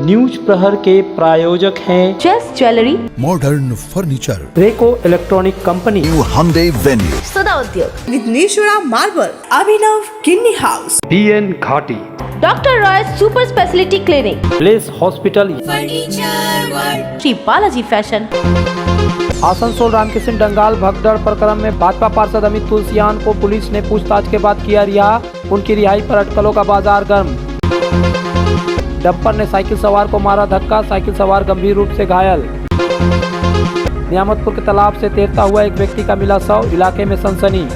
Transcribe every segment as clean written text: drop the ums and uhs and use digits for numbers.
News प्रहर के प्रायोजक हैं Chess jewellery, Modern Furniture, Reco electronic company, new Hyundai Venue, Sada Udyog, Vighneshwara marble, Abhinav किडनी हाउस, BN घाटी, doctor Roy super speciality clinic, Bless hospital, Shri Balaji fashion. Asansol Ramkishan Dangal भगदड़ प्रकरण में भाजपा पार्षद अमित तुलसियान को पुलिस ने पूछताछ के बाद किया रिहा। उनकी रिहाई पर अटकलों का बाजार गर्म। डंपर ने साइकिल सवार को मारा धक्का, साइकिल सवार गंभीर रूप से घायल। नियामतपुर के तालाब से तैरता हुआ एक व्यक्ति का मिला शव, इलाके में सनसनी।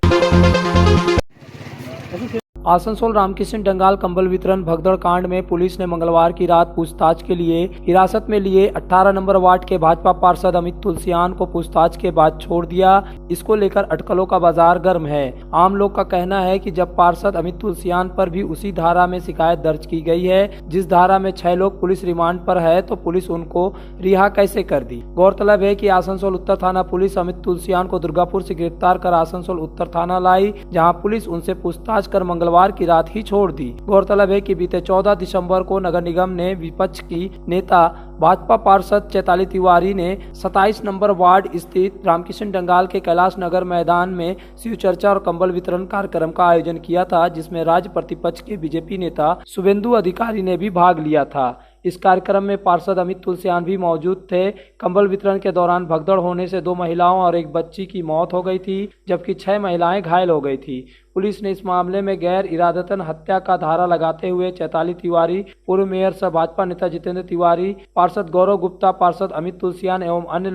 आसनसोल रामकिशन डंगाल कंबल वितरण भगदड़ कांड में पुलिस ने मंगलवार की रात पूछताछ के लिए हिरासत में लिए 18 नंबर वार्ड के भाजपा पार्षद अमित तुलसियान को पूछताछ के बाद छोड़ दिया। इसको लेकर अटकलों का बाजार गर्म है। आम लोग का कहना है कि जब पार्षद अमित तुलसियान पर भी उसी धारा में शिकायत दर्ज की गई है जिस धारा में 6 लोग पुलिस रिमांड पर है, तो पुलिस उनको रिहा कैसे कर दी। गौरतलब है कि आसनसोल उत्तर थाना पुलिस अमित तुलसियान को दुर्गापुर से गिरफ्तार कर आसनसोल उत्तर थाना लाई, जहाँ पुलिस उनसे पूछताछ कर मंगलवार की रात ही छोड़ दी। गौरतलब है कि बीते 14 दिसंबर को नगर निगम ने विपक्ष की नेता भाजपा पार्षद चैताली तिवारी ने 27 नंबर वार्ड स्थित रामकिशन डंगाल के कैलाश नगर मैदान में शिव चर्चा और कंबल वितरण कार्यक्रम का आयोजन किया था, जिसमें राज्य प्रतिपक्ष के बीजेपी नेता शुभेंदु अधिकारी ने भी भाग लिया था। इस कार्यक्रम में पार्षद अमित तुलसियान भी मौजूद थे। कंबल वितरण के दौरान भगदड़ होने से 2 महिलाओं और एक बच्ची की मौत हो गई थी, जबकि 6 महिलाएं घायल हो गई थी। पुलिस ने इस मामले में गैर इरादतन हत्या का धारा लगाते हुए चैताली तिवारी, पूर्व मेयर सह भाजपा नेता जितेंद्र तिवारी, पार्षद गौरव गुप्ता, पार्षद अमित तुलसियान एवं अन्य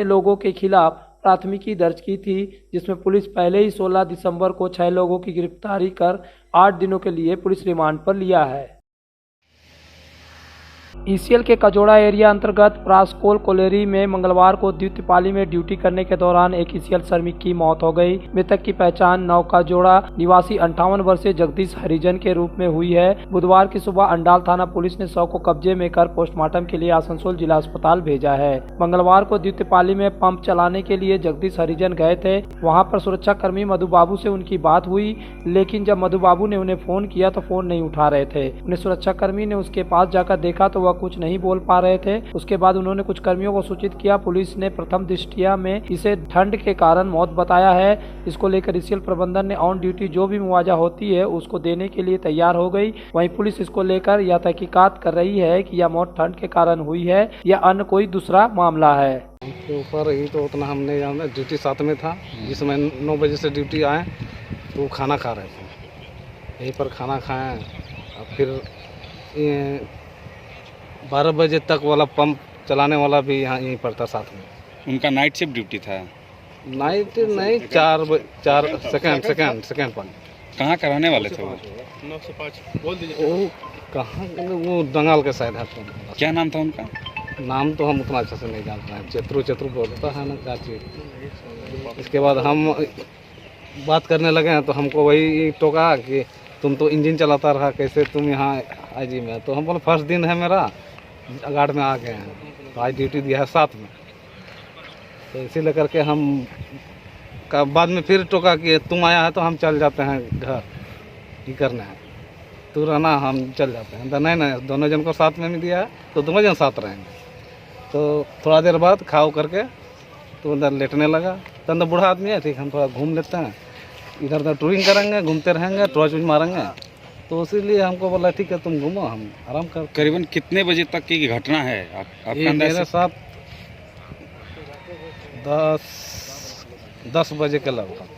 लोगों के खिलाफ प्राथमिकी दर्ज की थी, जिसमें पुलिस पहले ही 16 दिसंबर को 6 लोगों की गिरफ्तारी कर 8 दिनों के लिए पुलिस रिमांड पर लिया है। ECL के कजोड़ा एरिया अंतर्गत प्रासकोल कोलेरी में मंगलवार को द्वितीयपाली में ड्यूटी करने के दौरान एक ECL श्रमिक की मौत हो गई। मृतक की पहचान नौकाजोड़ा निवासी 58 वर्षीय जगदीश हरिजन के रूप में हुई है। बुधवार की सुबह अंडाल थाना पुलिस ने शव को कब्जे में कर पोस्टमार्टम के लिए आसनसोल जिला अस्पताल भेजा है। मंगलवार को द्वितीयपाली में पंप चलाने के लिए जगदीश हरिजन गए थे। वहाँ पर सुरक्षा कर्मी मधु बाबू से उनकी बात हुई, लेकिन जब मधु बाबू ने उन्हें फोन किया तो फोन नहीं उठा रहे थे। उन्हें सुरक्षा कर्मी ने उसके पास जाकर देखा तो वह कुछ नहीं बोल पा रहे थे। उसके बाद उन्होंने कुछ कर्मियों को सूचित किया। पुलिस ने प्रथम दृष्टया में इसे ठंड के कारण मौत बताया है। इसको लेकर ECL प्रबंधन ने ऑन ड्यूटी जो भी मुआवजा होती है उसको देने के लिए तैयार हो गई। वहीं पुलिस इसको लेकर यह तहकीकात कर रही है कि यह मौत ठंड के कारण हुई है या अन्य कोई दूसरा मामला है। ऊपर ही तो उतना हमने जाना, ड्यूटी साथ में था, जिसमें 9 बजे से ड्यूटी आए तो खाना खा रहे थे। यहीं पर खाना खाएं और फिर 12 बजे तक वाला पंप चलाने वाला भी यहाँ यहीं पर था साथ में। उनका नाइट शिफ्ट ड्यूटी था? नाइट नहीं, 4 सेकेंड पंप। कहाँ कराने वाले थे वो? 905 बोल दीजिए। वो कहाँ, वो दंगाल के साइड है। क्या नाम था उनका? नाम तो हम उतना अच्छे से नहीं जानते हैं। चतुर बोलता है ना क्या चीज़। इसके बाद हम बात करने लगे हैं तो हमको वही टोका कि तुम तो इंजन चलाता रहा, कैसे तुम यहाँ IG में? तो हम बोले फर्स्ट दिन है मेरा, गार्ड में आ गए हैं तो आज ड्यूटी दिया है साथ में। तो इसी लेकर के हम का बाद में फिर टोका कि तुम आया है तो हम चल जाते हैं घर, ये करना है, तू रहना, हम चल जाते हैं। तो नहीं, दोनों जन को साथ में भी दिया है तो दोनों जन साथ रहेंगे। तो थोड़ा देर बाद खाओ करके तो अंदर लेटने लगा। तो अंदर बूढ़ा आदमी है, ठीक, हम थोड़ा घूम लेते हैं, इधर उधर टूरिंग करेंगे, घूमते रहेंगे, टॉर्च मारेंगे। तो इसीलिए हमको बोला ठीक है तुम घूमो, हम आराम कर। करीबन कितने बजे तक की घटना है आपका अंदाज़? मेरे साथ 10 बजे के लगभग।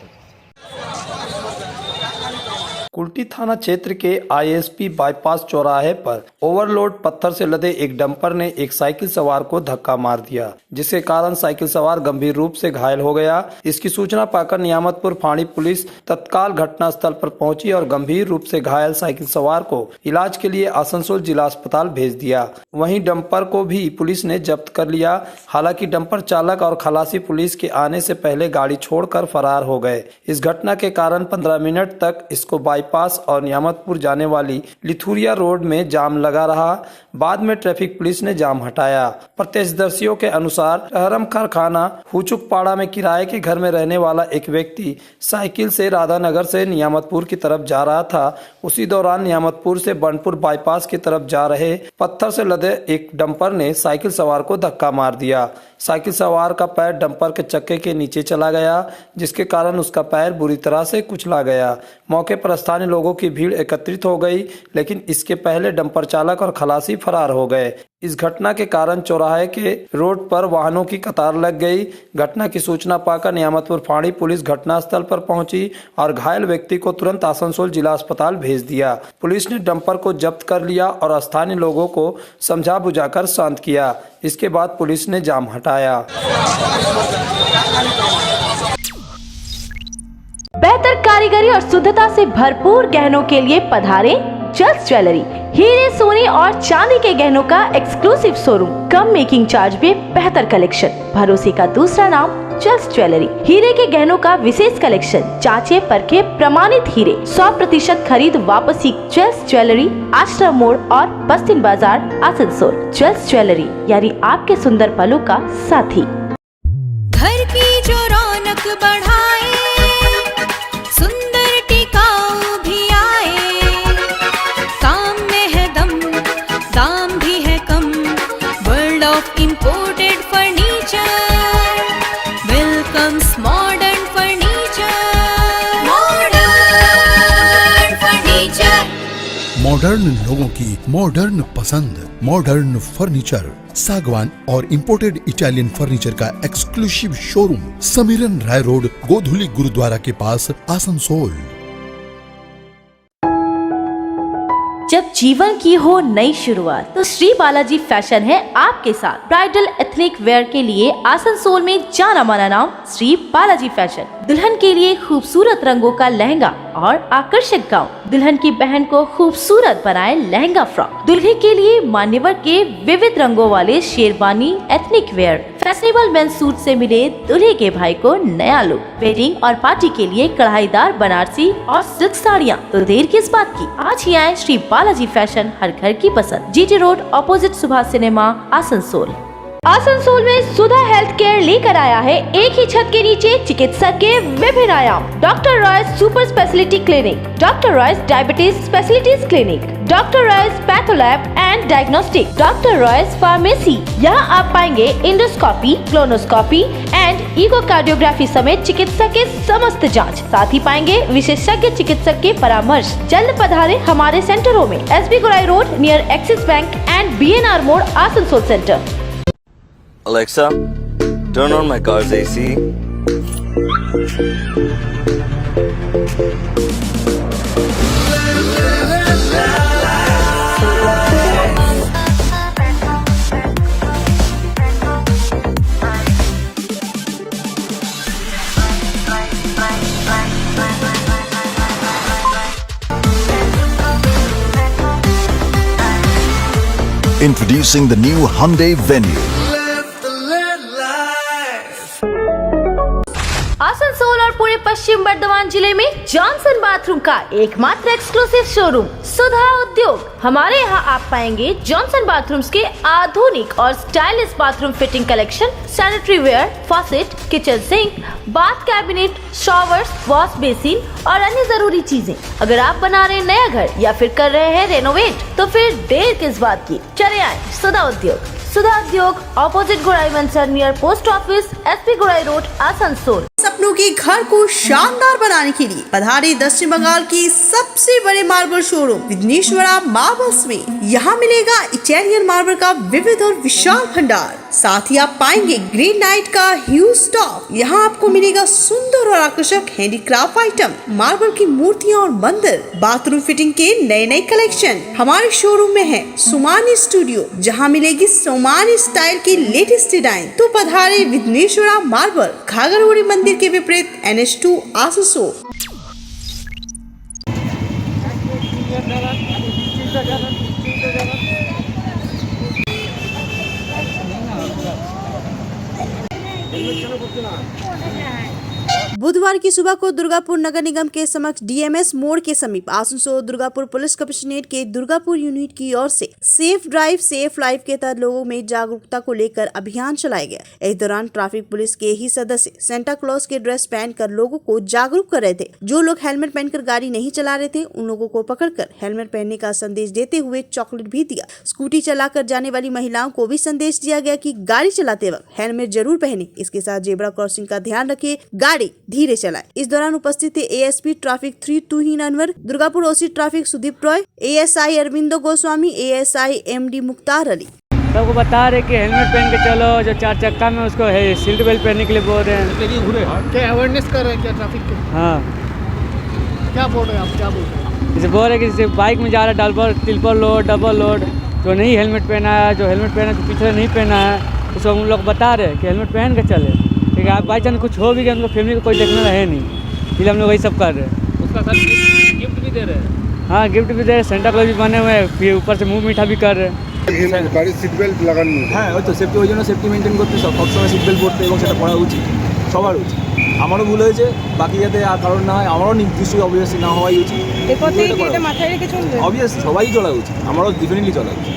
कुल्टी थाना क्षेत्र के ISP बाईपास चौराहे पर ओवरलोड पत्थर से लदे एक डंपर ने एक साइकिल सवार को धक्का मार दिया, जिसके कारण साइकिल सवार गंभीर रूप से घायल हो गया। इसकी सूचना पाकर नियामतपुर फाड़ी पुलिस तत्काल घटनास्थल पर पहुंची और गंभीर रूप से घायल साइकिल सवार को इलाज के लिए आसनसोल जिला अस्पताल भेज दिया। वहीं डंपर को भी पुलिस ने जब्त कर लिया। हालांकि डंपर चालक और खलासी पुलिस के आने से पहले गाड़ी छोड़कर फरार हो गए। इस घटना के कारण 15 मिनट तक इसको बाईपास और नियामतपुर जाने वाली लिथुरिया रोड में जाम लगा रहा। बाद में ट्रैफिक पुलिस ने जाम हटाया। प्रत्यक्षदर्शियों के अनुसार अहरम कारखाना हुचुकपाड़ा में किराए के घर में रहने वाला एक व्यक्ति साइकिल से राधानगर से नियामतपुर की तरफ जा रहा था। उसी दौरान नियामतपुर से बनपुर बाईपास की तरफ जा रहे पत्थर से लदे एक डंपर ने साइकिल सवार को धक्का मार दिया। साइकिल सवार का पैर डंपर के चक्के के नीचे चला गया, जिसके कारण उसका पैर बुरी तरह से कुचला गया। मौके पर स्थानीय लोगों की भीड़ एकत्रित हो गई, लेकिन इसके पहले डंपर चालक और खलासी फरार हो गए। इस घटना के कारण चौराहे के रोड पर वाहनों की कतार लग गई। घटना की सूचना पाकर नियामतपुर फाड़ी पुलिस घटनास्थल पर पहुंची और घायल व्यक्ति को तुरंत आसनसोल जिला अस्पताल भेज दिया। पुलिस ने डंपर को जब्त कर लिया और स्थानीय लोगों को समझा बुझाकर शांत किया। इसके बाद पुलिस ने जाम हटाया। बेहतर कारीगरी और शुद्धता से भरपूर गहनों के लिए पधारे जल्स ज्वेलरी। हीरे, सोने और चांदी के गहनों का एक्सक्लूसिव शोरूम, कम मेकिंग चार्ज में बेहतर कलेक्शन। भरोसे का दूसरा नाम जल्स ज्वेलरी। हीरे के गहनों का विशेष कलेक्शन, जांचे परखे प्रमाणित हीरे, 100% खरीद वापसी। जल्स ज्वेलरी, आश्रम मोड़ और बस्तिन बाजार, आसनसोल। जल्स ज्वेलरी यानी आपके सुंदर पलों का साथी। घर की जो रौनक बढ़ाए, सुंदर टिकाऊ भी आए, काम में है दम, दाम भी है कम। World of imported furniture welcomes modern furniture. Modern furniture, modern लोगों की मॉडर्न पसंद। मॉडर्न फर्नीचर, सागवान और इंपोर्टेड इटालियन फर्नीचर का exclusive showroom, Samiran Rai road, Godhuli Gurudwara के पास, आसनसोल। जब जीवन की हो नई शुरुआत तो श्री बालाजी फैशन है आपके साथ। ब्राइडल एथनिक वेयर के लिए आसनसोल में जाना माना नाम श्री बालाजी फैशन। दुल्हन के लिए खूबसूरत रंगों का लहंगा और आकर्षक गाउन, दुल्हन की बहन को खूबसूरत बनाए लहंगा फ्रॉक, दुल्हे के लिए मान्यवर के विविध रंगों वाले sherwani ethnic wear, fashionable men's suit से मिले दूल्हे के भाई को नया लुक, वेडिंग और पार्टी के लिए कढ़ाईदार बनारसी और सिल्क साड़ियाँ। तो देर किस बात की, आज ही आए श्री बालाजी फैशन, हर घर की पसंद। GT road opposite Subhash cinema, Asansol. Asansol में सुधा हेल्थ केयर लेकर आया है एक ही छत के नीचे चिकित्सा के विभिन्न आयाम। Doctor Royce super speciality clinic, doctor Royce diabetes specialities clinic, doctor Royce patholab and diagnostic, doctor Royce pharmacy. यहाँ आप पाएंगे इंडोस्कोपी, क्लोनोस्कोपी एंड इकोकार्डियोग्राफी समेत चिकित्सा के समस्त जांच। साथ ही पाएंगे विशेषज्ञ चिकित्सक के परामर्श। जल्द पधारे हमारे सेंटरों में, SB Gorai road near axis bank and BNR मोड़, Asansol centre. Alexa, turn on my car's AC. Introducing the new Hyundai Venue. Asansol और पूरे पश्चिम बर्धमान जिले में जॉनसन बाथरूम का एकमात्र एक्सक्लूसिव शोरूम सुधा उद्योग। हमारे यहाँ आप पाएंगे जॉनसन बाथरूम्स के आधुनिक और stylish bathroom fitting collection, sanitary wear, faucet, kitchen sink, bath cabinet, showers, wash basin और अन्य जरूरी चीजें। अगर आप बना रहे नया घर या फिर कर रहे हैं रेनोवेट, तो फिर देर किस बात की, चले आए सुधा Udyog. Sudha Udyog opposite Gorai Manchar near post office, SP Gorai road, Asansol. सपनों के घर को शानदार बनाने के लिए पधारे दक्षिण बंगाल की सबसे बड़े मार्बल शोरूम विघ्नेश्वरा मार्बल्स में। यहाँ मिलेगा इटालियन मार्बल का विविध और विशाल भंडार। साथ ही आप पाएंगे ग्रेनाइट का ह्यूज स्टॉक। यहाँ आपको मिलेगा सुंदर और आकर्षक हैंडीक्राफ्ट आइटम, मार्बल की मूर्तियाँ और मंदिर, बाथरूम फिटिंग के नए नए कलेक्शन। हमारे शोरूम में है सुमानी स्टूडियो, जहाँ मिलेगी सोमानी स्टाइल की लेटेस्ट डिजाइन। तो पधारे विघ्नेश्वरा मार्बल, घाघरगुड़ी मंदिर के विपरीत NH2, आसनसोल। बुधवार की सुबह को दुर्गापुर नगर निगम के समक्ष डीएमएस मोड़ के समीप आसनसोल दुर्गापुर पुलिस कमिश्नरेट के दुर्गापुर यूनिट की ओर से सेफ ड्राइव सेफ लाइफ के तहत लोगों में जागरूकता को लेकर अभियान चलाया गया। इस दौरान ट्रैफिक पुलिस के ही सदस्य सेंटा क्लॉज के ड्रेस पहनकर लोगों को जागरूक कर रहे थे। जो लोग हेलमेट पहनकर गाड़ी नहीं चला रहे थे उन लोगों को पकड़कर हेलमेट पहनने का संदेश देते हुए चॉकलेट भी दिया। स्कूटी चलाकर जाने वाली महिलाओं को भी संदेश दिया गया कि गाड़ी चलाते वक्त हेलमेट जरूर पहने। इसके साथ जेब्रा क्रॉसिंग का ध्यान रखे, गाड़ी धीरे चलाए। इस दौरान उपस्थित थे ASP traffic 3 Tuhin Anwar, Durgapur OC traffic Sudeep Roy, ASI Aurobindo Goswami, ASI MD Mukhtar Ali. सबको बता रहे कि हेलमेट पहन के चलो, जो 4 चक्का में उसको सीट बेल्ट पहनने के लिए बोल रहे हैं। क्या अवेयरनेस कर रहे हैं क्या ट्रैफिक के? हाँ, क्या बोल रहे हैं आप, क्या बोल रहे हैं? जैसे बोल रहे हैं कि जैसे बाइक में जा रहा है ट्रिपल लोड डबल लोड, जो नहीं हेलमेट पहना है, जो हेलमेट पहना है तो पीछे नहीं पहना है, उसको हम लोग बता रहे हैं कि हेलमेट पहन के चले। ठीक है, आप बाई चांस कुछ हो भी गया, उनको फैमिली को कोई देखना है नहीं, इसलिए हम लोग वही सब कर रहे हैं। उसका साथ गिफ्ट भी दे रहे हैं। हाँ, गिफ्ट भी दे रहे, सेंटा क्लॉज भी बने हुए हैं, फिर ऊपर से मुँह मीठा भी कर रहे हैं। গাড়ির সিট বেল্ট লাগানো, হ্যাঁ ওই তো সেফটি, ওই জন্য সেফটি মেনটেন করতে সবসময় সিট বেল্ট পরতে এবং সেটা পরা উচিত, সবার উচিত। আমারও ভুল হয়েছে, বাকি যাতে আর কারণ না হয়, আমারও নির্দিষ্ট অবভিয়াসলি না হওয়াই উচিত। অবভিয়াস সবাই চলা উচিত, আমারও ডেফিনেটলি চলা উচিত।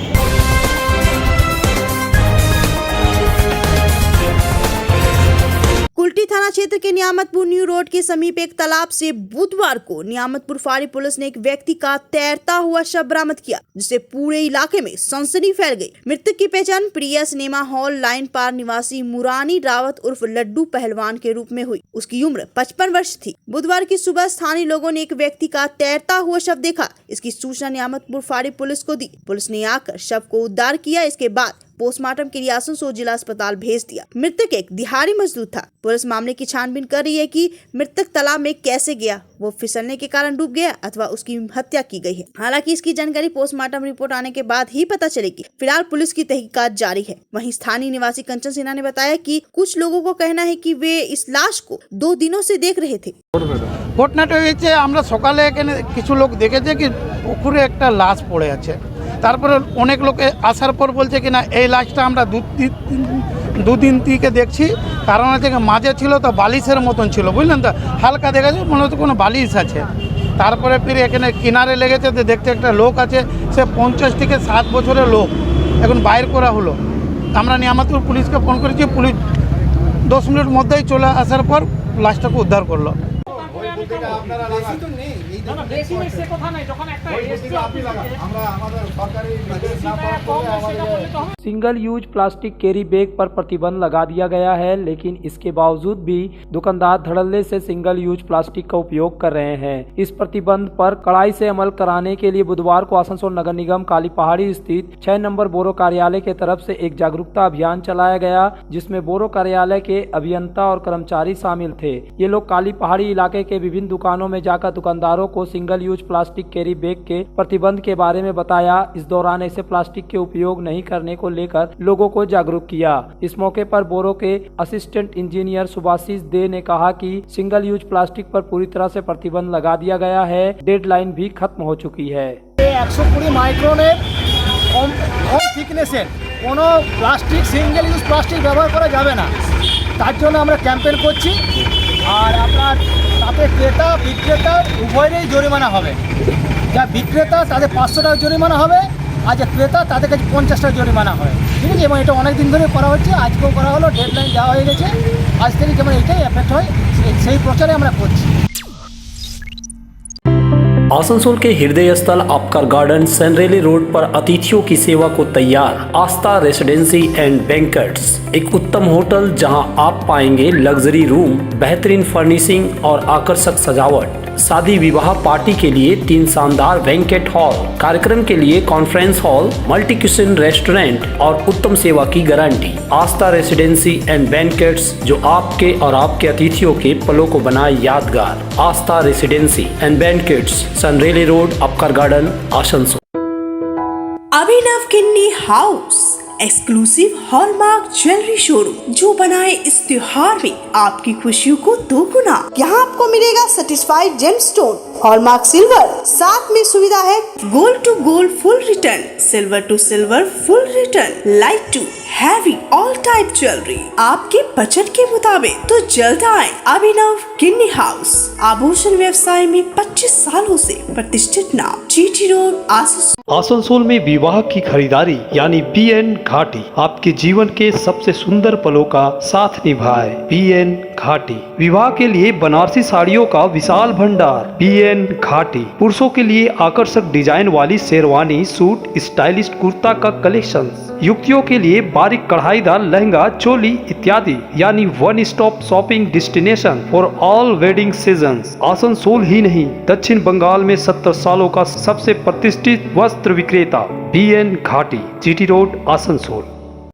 कुल्टी थाना क्षेत्र के नियामतपुर न्यू रोड के समीप एक तालाब से बुधवार को नियामतपुर फाड़ी पुलिस ने एक व्यक्ति का तैरता हुआ शव बरामद किया, जिससे पूरे इलाके में सनसनी फैल गई। मृतक की पहचान प्रिया सिनेमा हॉल लाइन पार निवासी मुरानी रावत उर्फ लड्डू पहलवान के रूप में हुई। उसकी उम्र 55 वर्ष थी। बुधवार की सुबह स्थानीय लोगों ने एक व्यक्ति का तैरता हुआ शव देखा। इसकी सूचना नियामतपुर फाड़ी पुलिस को दी। पुलिस ने आकर शव को उद्धार किया। इसके बाद पोस्टमार्टम के लिए आसनसोल जिला अस्पताल भेज दिया। मृतक एक दिहाड़ी मजदूर था। पुलिस मामले की छानबीन कर रही है कि मृतक तालाब में कैसे गया, वो फिसलने के कारण डूब गया अथवा उसकी हत्या की गई है। हालांकि इसकी जानकारी पोस्टमार्टम रिपोर्ट आने के बाद ही पता चलेगी। फिलहाल पुलिस की तहकीकात जारी है। वहीं स्थानीय निवासी कंचन सिन्हा ने बताया कि कुछ लोगों को कहना है कि वे इस लाश को 2 दिनों से देख रहे थे। ঘটনাটা হয়েছে আমরা সকালে এখানে কিছু লোক দেখেছে কি পুকুরে একটা লাশ পড়ে আছে। তারপরে অনেক লোক আসার পর বলছে কি না এই লাশটা আমরা দুদিন থেকে দেখছি, কারণ হচ্ছে মাঝে ছিল তো বালিশের মতন ছিল, বুঝলেন তো, হালকা দেখা যায় মনে হচ্ছে কোনো বালিশ আছে। তারপরে ফিরে এখানে কিনারে লেগেছে, দেখতে একটা লোক আছে, সে 50 থেকে 60 বছরের লোক, এখন বাইর করা হলো। আমরা নিয়ামতপুর পুলিশকে ফোন করেছি, পুলিশ 10 মিনিট মধ্যেই চলে আসার পর লাশটাকে উদ্ধার করলো। Single use plastic carry bag पर प्रतिबंध लगा दिया गया है, लेकिन इसके बावजूद भी दुकानदार धड़ल्ले से सिंगल यूज प्लास्टिक का उपयोग कर रहे हैं। इस प्रतिबंध पर कड़ाई से अमल कराने के लिए बुधवार को आसनसोल नगर निगम काली पहाड़ी स्थित 6 नंबर बोरो कार्यालय के तरफ से एक जागरूकता अभियान चलाया गया, जिसमें बोरो कार्यालय के अभियंता और कर्मचारी शामिल थे। ये लोग काली पहाड़ी इलाके के विभिन्न दुकानों में जाकर दुकानदारों को single use plastic carry bag के प्रतिबंध के बारे में बताया। इस दौरान ऐसे प्लास्टिक के उपयोग नहीं करने को लेकर लोगों को जागरूक किया। इस मौके पर बोरो के असिस्टेंट इंजीनियर सुभाषिष दे ने कहा कि सिंगल यूज प्लास्टिक पर पूरी तरह से प्रतिबंध लगा दिया गया है, डेडलाइन भी खत्म हो चुकी है। 120 মাইক্রনের কম থিকনেসের কোনো প্লাস্টিক সিঙ্গেল ইউজ প্লাস্টিক ব্যবহার করা যাবে না, তার জন্য আমরা ক্যাম্পেইন করছি। আর আপনার তাতে ক্রেতা বিক্রেতা উভয়েরই জরিমানা হবে। যা বিক্রেতা তাদের 500 টাকা জরিমানা হবে, আর যে ক্রেতা তাদের কাছে 50 টাকা জরিমানা হয়। ঠিক আছে, এবং এটা অনেক দিন ধরে করা হচ্ছে, আজকেও করা হলো, ডেডলাইন দেওয়া হয়ে গেছে। আজ থেকে যেমন এটাই এফেক্ট হয় সেই প্রচারে আমরা করছি। आसनसोल के हृदय स्थल आपकर गार्डन सनरेली रोड पर अतिथियों की सेवा को तैयार आस्था रेसिडेंसी एंड बैंक्वेट्स, एक उत्तम होटल जहां आप पाएंगे लग्जरी रूम, बेहतरीन फर्निशिंग और आकर्षक सजावट। शादी विवाह पार्टी के लिए 3 शानदार बैंक्वेट हॉल, कार्यक्रम के लिए conference hall, multi kitchen restaurant और उत्तम सेवा की guarantee. Aastha residency and banquets, जो आपके और आपके अतिथियों के पलों को बनाए यादगार। Aastha residency and banquets, Sen Raleigh road, Upkar garden, Asansol. Abhinav Kinni house exclusive hallmark jewellery showroom जो बनाए इस त्योहार में आपकी खुशियों को दोगुना। यहाँ आपको मिलेगा सर्टिफाइड जेमस्टोन, हॉलमार्क सिल्वर, साथ में सुविधा है gold to gold full return, silver to silver full return, light to heavy all type jewellery आपके बजट के मुताबिक। तो जल्द आए अभिनव किन्नी हाउस, आभूषण व्यवसाय में 25 सालों से प्रतिष्ठित नाम, जीटी रोड, आसनसोल में विवाह की खरीदारी यानी BN घाटी आपके जीवन के सबसे सुंदर पलों का साथ निभाए। BN घाटी विवाह के लिए बनारसी साड़ियों का विशाल भंडार। BN घाटी पुरुषों के लिए आकर्षक डिजाइन वाली शेरवानी, सूट, स्टाइलिश कुर्ता का कलेक्शन, युवतियों के लिए बारीक कढ़ाईदार लहंगा, चोली इत्यादि, यानी one stop shopping destination for all wedding seasons. Asansol ही नहीं, दक्षिण बंगाल में 70 सालों का सबसे प्रतिष्ठित वस्त्र विक्रेता BN घाटी, GT रोड, आसनसोल।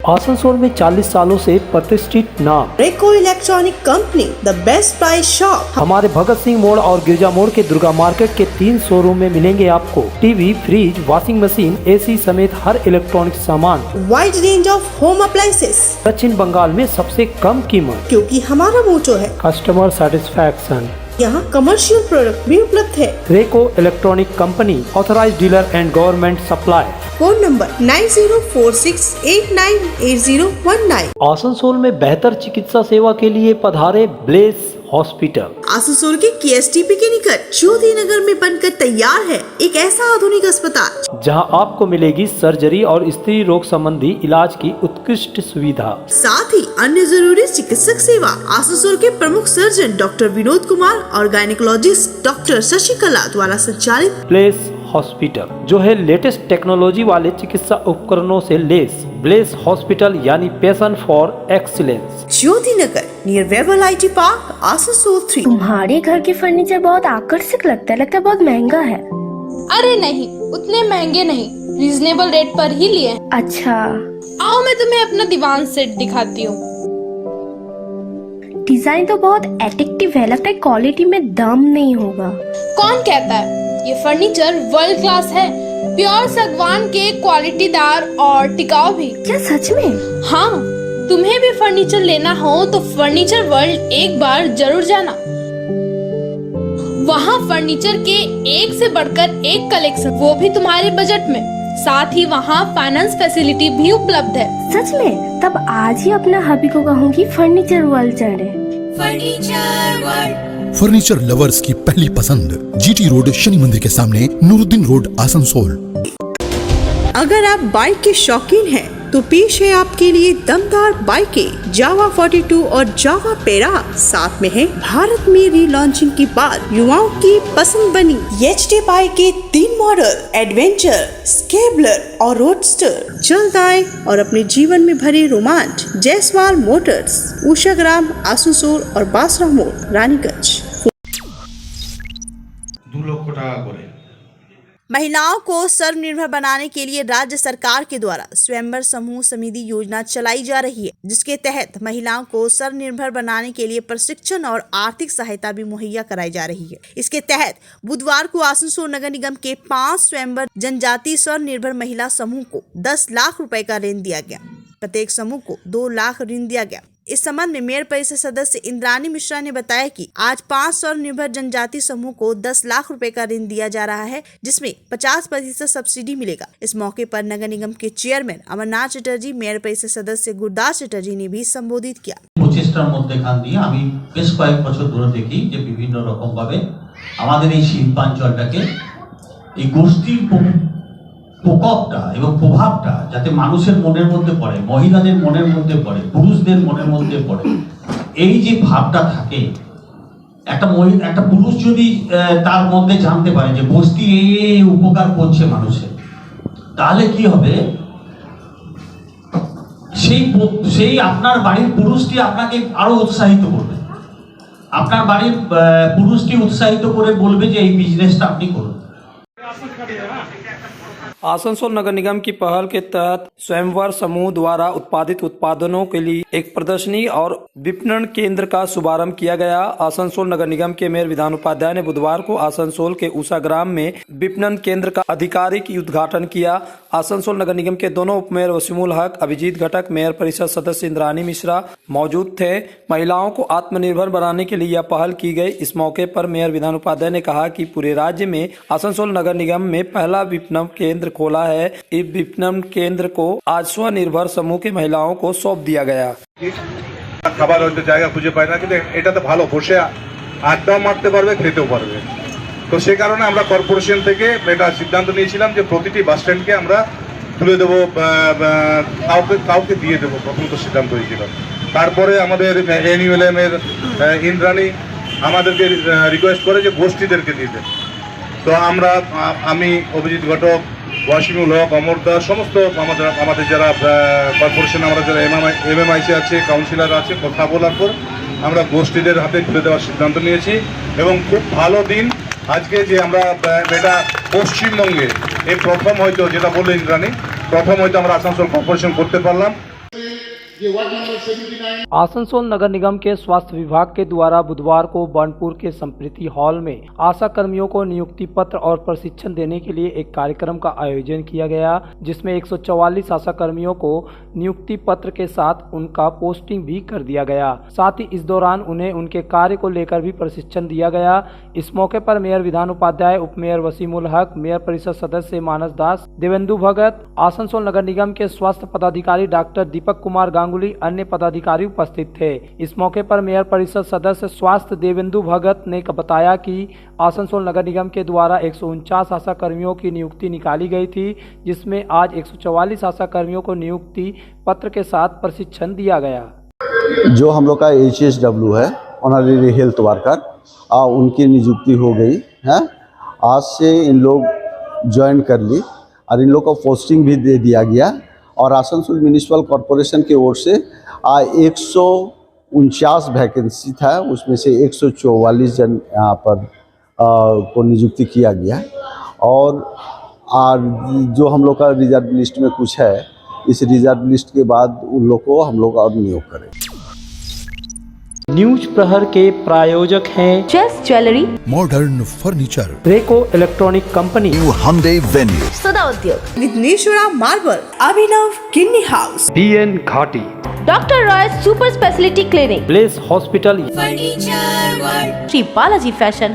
आसनसोल में 40 सालों से प्रतिष्ठित नाम रेको electronic company, the best price shop. हमारे भगत सिंह मोड़ और गिरजा मोड़ के दुर्गा मार्केट के 3 शोरूम में मिलेंगे आपको TV, fridge, washing machine, AC समेत हर इलेक्ट्रॉनिक सामान। Wide range of home appliances, दक्षिण बंगाल में सबसे कम कीमत, क्योंकि हमारा मोटो है कस्टमर सेटिस्फैक्शन। यहाँ कमर्शियल प्रोडक्ट भी उपलब्ध है। रेको electronic company, authorised dealer and government supply. Phone number 9046898019। Asansol में बेहतर चिकित्सा सेवा के लिए पधारे ब्लेस हॉस्पिटल। आसनसोल के KSTP के निकट ज्योति नगर में बनकर तैयार है एक ऐसा आधुनिक अस्पताल जहां आपको मिलेगी सर्जरी और स्त्री रोग संबंधी इलाज की उत्कृष्ट सुविधा, साथ ही अन्य जरूरी चिकित्सक सेवा। आसनसोल के प्रमुख सर्जन डॉक्टर विनोद कुमार और गायनेकोलॉजिस्ट डॉक्टर शशिकला द्वारा संचालित ब्लेस हॉस्पिटल जो है लेटेस्ट टेक्नोलॉजी वाले चिकित्सा उपकरणों से लेस। ब्लेस हॉस्पिटल यानी passion for excellence, Jyoti Nagar near Webel IT park, Asansol 3। तुम्हारे घर के फर्नीचर बहुत आकर्षक लगता है बहुत महंगा है। अरे नहीं, उतने महंगे नहीं, रीजनेबल रेट पर ही लिए। अच्छा, आओ मैं तुम्हें अपना दीवान सेट दिखाती हूँ। डिजाइन तो बहुत एट्रैक्टिव है, लगता है क्वालिटी में दम नहीं होगा। कौन कहता है? ये फर्नीचर वर्ल्ड क्लास है, प्योर सागवान के, क्वालिटीदार और टिकाऊ भी। क्या सच में? हाँ, तुम्हें भी फर्नीचर लेना हो तो फर्नीचर वर्ल्ड एक बार जरूर जाना। वहाँ फर्नीचर के एक से बढ़कर एक कलेक्शन, वो भी तुम्हारे बजट में। साथ ही वहाँ फाइनेंस फैसिलिटी भी उपलब्ध है। सच में? तब आज ही अपना हबी को कहूँगी फर्नीचर वर्ल्ड चढ़े। फर्नीचर वर्ल्ड, फर्नीचर लवर्स की पहली पसंद, GT रोड, शनि मंदिर के सामने, नूरुद्दीन रोड, आसनसोल। अगर आप बाइक के शौकीन हैं तो पेश है आपके लिए दमदार बाइकें जावा 42 और जावा पेरा। साथ में है भारत में रीलॉन्चिंग के बाद युवाओं की पसंद बनी HD बाइक के 3 मॉडल, एडवेंचर, स्केबलर और रोडस्टर। जल्द आए और अपने जीवन में भरे रोमांच। जयसवाल मोटर्स, उषाग्राम, आसनसोल और बासरा मोड़, रानीगंज। 2 লক্ষ টাকা করে। महिलाओं को स्वनिर्भर बनाने के लिए राज्य सरकार के द्वारा स्वयंवर समूह समिति योजना चलाई जा रही है, जिसके तहत महिलाओं को स्वनिर्भर बनाने के लिए प्रशिक्षण और आर्थिक सहायता भी मुहैया कराई जा रही है। इसके तहत बुधवार को आसनसोल नगर निगम के 5 स्वयंवर जनजाति स्वनिर्भर महिला समूह को 10 लाख रुपए का ऋण दिया गया। प्रत्येक समूह को 2 लाख ऋण दिया गया। इस संबंध में मेयर परिषद सदस्य इंद्रानी मिश्रा ने बताया कि आज 5 स्वनिर्भर जनजाति समूह को 10 लाख रुपए का ऋण दिया जा रहा है, जिसमें 50% सब्सिडी मिलेगा। इस मौके पर नगर निगम के चेयरमैन अमरनाथ चटर्जी, मेयर परिषद सदस्य गुरदास चटर्जी ने भी संबोधित किया। 25টার মধ্যেখান দিয়ে আমি বেশ কয়েক বছর ধরে দেখি যে বিভিন্ন রকম ভাবে আমাদের এই শিল্পাঞ্চলটাকে এই গোষ্ঠীর প্রকোপটা এবং প্রভাবটা যাতে মানুষের মনের মধ্যে পড়ে, মহিলাদের মনের মধ্যে পড়ে, পুরুষদের মনের মধ্যে পড়ে, এই যে ভাবটা থাকে, একটা পুরুষ যদি তার মধ্যে জানতে পারে যে বস্তি এই উপকার করছে মানুষের, তাহলে কি হবে, সেই আপনার বাড়ির পুরুষটি আপনাকে আরো উৎসাহিত করবে। আপনার বাড়ির পুরুষটি উৎসাহিত করে বলবে যে এই বিজনেসটা আপনি করুন। आसनसोल नगर निगम की पहल के तहत स्वयंवर समूह द्वारा उत्पादित उत्पादनों के लिए एक प्रदर्शनी और विपणन केंद्र का शुभारंभ किया गया। आसनसोल नगर निगम के मेयर विधान उपाध्याय ने बुधवार को आसनसोल के उषा ग्राम में विपणन केंद्र का आधिकारिक उद्घाटन किया। आसनसोल नगर निगम के दोनों उपमेयर वसीमुल हक, अभिजीत घटक, मेयर परिषद सदस्य इंद्रानी मिश्रा मौजूद थे। महिलाओं को आत्मनिर्भर बनाने के लिए यह पहल की गई। इस मौके पर मेयर विधान उपाध्याय ने कहा कि पूरे राज्य में आसनसोल नगर निगम में पहला विपणन केंद्र खोला है। इस विपणन केंद्र को आज स्वनिर्भर समूह की महिलाओं को सौंप दिया गया। খাবার হয়তো জায়গা খুঁজে পায় না, কিন্তু এটা তো ভালো, বসে আড্ডাও মারতে পারবে, খেতেও পারবে। তো সেই কারণে আমরা কর্পোরেশন থেকে এটা সিদ্ধান্ত নিয়েছিলাম যে প্রতিটি বাস স্ট্যান্ডকে আমরা তুলে দেবো, কাউকে দিয়ে দেবো, প্রথম তো সিদ্ধান্ত হয়েছিল। তারপরে আমাদের এনইউএলএম এর ইন্দ্রাণী আমাদেরকে রিকোয়েস্ট করে যে গোষ্ঠীদেরকে দিয়ে দেন। তো আমি অভিজিৎ ঘটক, ওয়াসিমুল হক, অমর দাস, সমস্ত আমাদের যারা কর্পোরেশন, আমরা যারা এমএমআইসি আছে, কাউন্সিলর আছে, কথা বলার পর আমরা গোষ্ঠীদের হাতে তুলে দেওয়ার সিদ্ধান্ত নিয়েছি। এবং খুব ভালো দিন আজকে যে আমরা এটা পশ্চিমবঙ্গে এই প্রথম হয়তো, যেটা বললো ইন্দ্রাণী, প্রথম হয়তো আমরা আসানসোল কর্পোরেশন করতে পারলাম। आसनसोल नगर निगम के स्वास्थ्य विभाग के द्वारा बुधवार को बर्नपुर के संप्रीति हॉल में आशा कर्मियों को नियुक्ति पत्र और प्रशिक्षण देने के लिए एक कार्यक्रम का आयोजन किया गया, जिसमें 144 आशा कर्मियों को नियुक्ति पत्र के साथ उनका पोस्टिंग भी कर दिया गया। साथ ही इस दौरान उन्हें उनके कार्य को लेकर भी प्रशिक्षण दिया गया। इस मौके पर मेयर विधान उपाध्याय, उपमेयर वसीमुल हक, मेयर परिषद सदस्य मानस दास, देवेंदु भगत, आसनसोल नगर निगम के स्वास्थ्य पदाधिकारी डॉक्टर दीपक कुमार गांगुली, अन्य पदाधिकारी उपस्थित थे। इस मौके पर मेयर परिषद सदस्य स्वास्थ्य देवेंदु भगत ने बताया कि आसनसोल नगर निगम के द्वारा 149 आशा कर्मियों की नियुक्ति निकाली गई थी, जिसमें आज 144 आशा कर्मियों को नियुक्ति पत्र के साथ प्रशिक्षण दिया गया। जो हम लोग का HSW है, ऑनरेरी हेल्थ वर्कर, उनकी नियुक्ति हो गई है। आज से इन लोग ज्वाइन कर ली और इन लोग को पोस्टिंग भी दे दिया गया। और आसनसोल म्यूनिसिपल कॉरपोरेशन की ओर से 149 वैकेंसी था, उसमें से 144 जन यहाँ पर को नियुक्ति किया गया। और जो हम लोग का रिजर्व लिस्ट में कुछ है, इस रिजर्व लिस्ट के बाद उन लोग को हम लोग और नियोग करें। न्यूज प्रहर के प्रायोजक हैं Chess jewellery, Modern Furniture, Reco electronic company, new हमदे venue, Sada Udyog, Vighneshwara marble, Abhinav किडनी हाउस, BN घाटी, doctor Roy super speciality clinic, Bless hospital, furniture world, Shri Balaji fashion.